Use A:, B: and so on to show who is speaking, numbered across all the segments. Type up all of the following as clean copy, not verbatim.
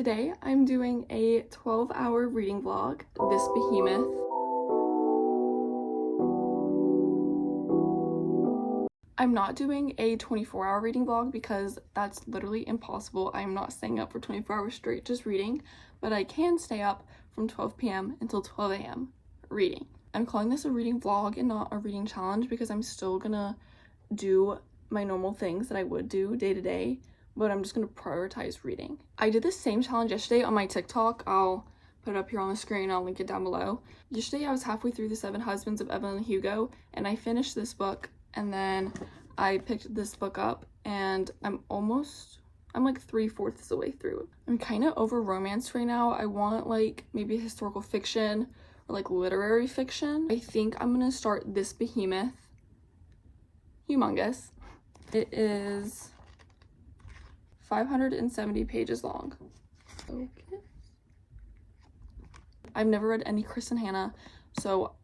A: Today I'm doing a 12-hour reading vlog, this behemoth. I'm not doing a 24-hour reading vlog because that's literally impossible. I'm not staying up for 24 hours straight just reading, but I can stay up from 12 p.m. until 12 a.m. reading. I'm calling this a reading vlog and not a reading challenge because I'm still gonna do my normal things that I would do day to day, but I'm just gonna prioritize reading. I did the same challenge yesterday on my TikTok. I'll put it up here on the screen. I'll link it down below. Yesterday I was halfway through The 7 Husbands of Evelyn and Hugo, and I finished this book, and then I picked this book up, and I'm like 3/4 of the way through. I'm kind of over romance right now. I want like maybe historical fiction or like literary fiction. I think I'm gonna start this behemoth. Humongous. It is 570 pages long. Okay. I've never read any Kristen Hanna, so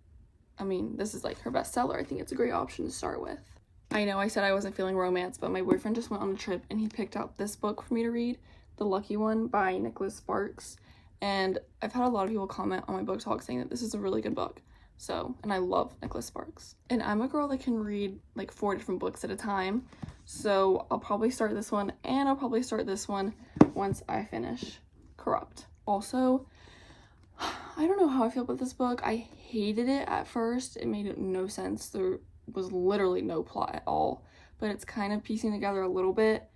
A: I mean, this is like her bestseller. I think it's a great option to start with. I know I said I wasn't feeling romance, but my boyfriend just went on a trip and he picked out this book for me to read, The Lucky One by Nicholas Sparks. And I've had a lot of people comment on my BookTok saying that this is a really good book. So, and I love Nicholas Sparks. And I'm a girl that can read like 4 different books at a time. So I'll probably start this one, and I'll probably start this one once I finish Corrupt. Also, I don't know how I feel about this book. I hated it at first. It made no sense. There was literally no plot at all, but it's kind of piecing together a little bit.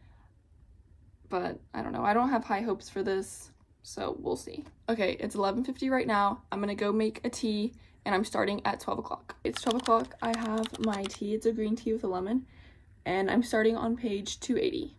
A: But I don't know. I don't have high hopes for this, so we'll see. Okay, it's 11:50 right now. I'm gonna go make a tea, and I'm starting at 12 o'clock. It's 12 o'clock. I have my tea. It's a green tea with a lemon, and I'm starting on page 280.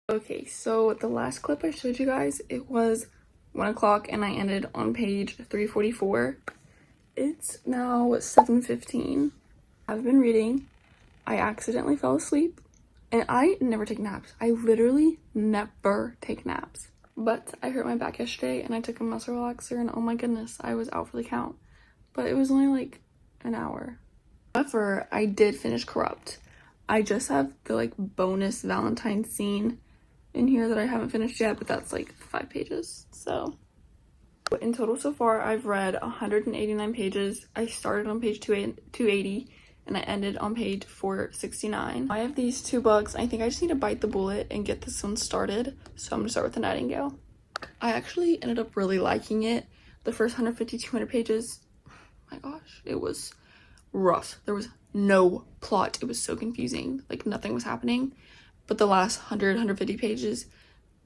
A: Okay, so the last clip I showed you guys, it was 1 o'clock and I ended on page 344. It's now 7:15. I've been reading. I accidentally fell asleep, and I never take naps. I literally never take naps. But I hurt my back yesterday and I took a muscle relaxer, and oh my goodness, I was out for the count. But it was only like an hour. However, I did finish Corrupt. I just have the like bonus Valentine's scene in here that I haven't finished yet, but that's like 5 pages. So in total so far, I've read 189 pages. I started on page 280 and I ended on page 469. I have these 2 books. I think I just need to bite the bullet and get this one started. So I'm gonna start with The Nightingale. I actually ended up really liking it. The first 150, 200 pages, oh my gosh, it was rough. There was no plot. It was so confusing. Like nothing was happening. But the last 100, 150 pages,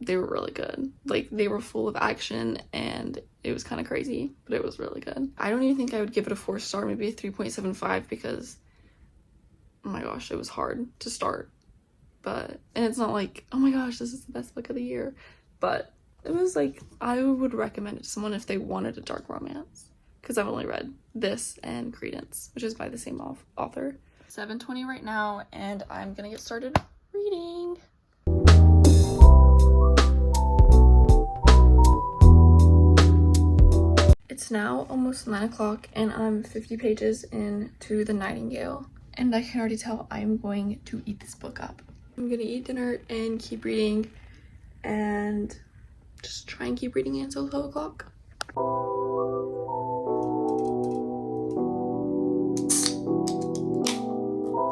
A: they were really good. Like, they were full of action, and it was kind of crazy, but it was really good. I don't even think I would give it a 4-star, maybe a 3.75, because, oh my gosh, it was hard to start. And it's not like, oh my gosh, this is the best book of the year. But it was like, I would recommend it to someone if they wanted a dark romance. Because I've only read this and Credence, which is by the same author. 7:20 right now, and I'm gonna get started reading. It's now almost 9 o'clock and I'm 50 pages into The Nightingale, and I can already tell I'm going to eat this book up. I'm gonna eat dinner and keep reading and just try and keep reading it until 12 o'clock.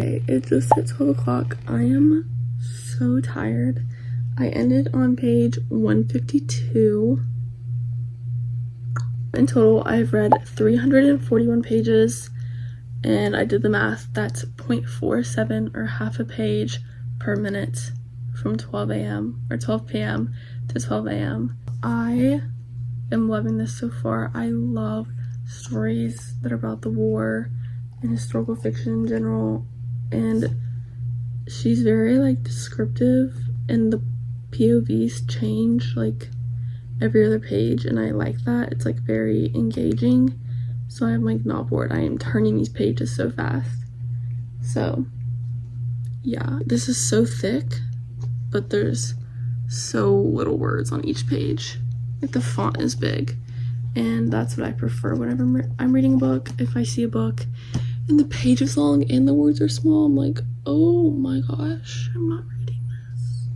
A: Okay, it's just at 12 o'clock. I am so tired. I ended on page 152. In total, I've read 341 pages, and I did the math. That's 0.47 or half a page per minute from 12 a.m. or 12 p.m. to 12 a.m. I am loving this so far. I love stories that are about the war and historical fiction in general, and she's very like descriptive, and the POVs change like every other page, and I like that. It's like very engaging, so I'm like not bored. I am turning these pages so fast. So yeah, this is so thick, but there's so little words on each page. Like the font is big, and that's what I prefer whenever I'm reading a book. If I see a book and the page is long and the words are small, I'm like, oh my gosh, I'm not reading this.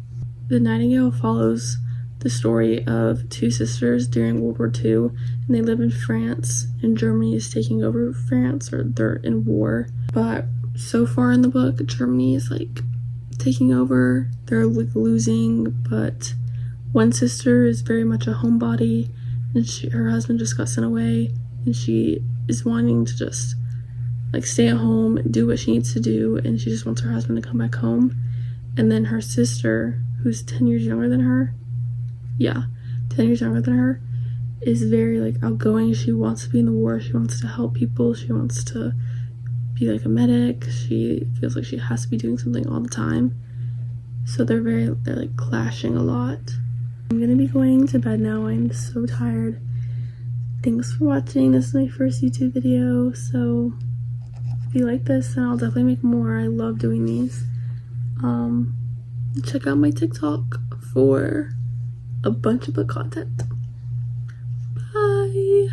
A: The Nightingale follows the story of two sisters during World War II, and they live in France, and Germany is taking over France, or they're in war. But so far in the book, Germany is like taking over. They're like losing, but one sister is very much a homebody, and her husband just got sent away, and she is wanting to just like stay at home and do what she needs to do, and she just wants her husband to come back home. And then her sister, who's 10 years younger than her, 10 years younger than her, is very like outgoing. She wants to be in the war. She wants to help people. She wants to be like a medic. She feels like she has to be doing something all the time. So they're like clashing a lot. I'm gonna be going to bed now. I'm so tired. Thanks for watching. This is my first YouTube video. So if you like this, then I'll definitely make more. I love doing these. Check out my TikTok for a bunch of book content. Bye.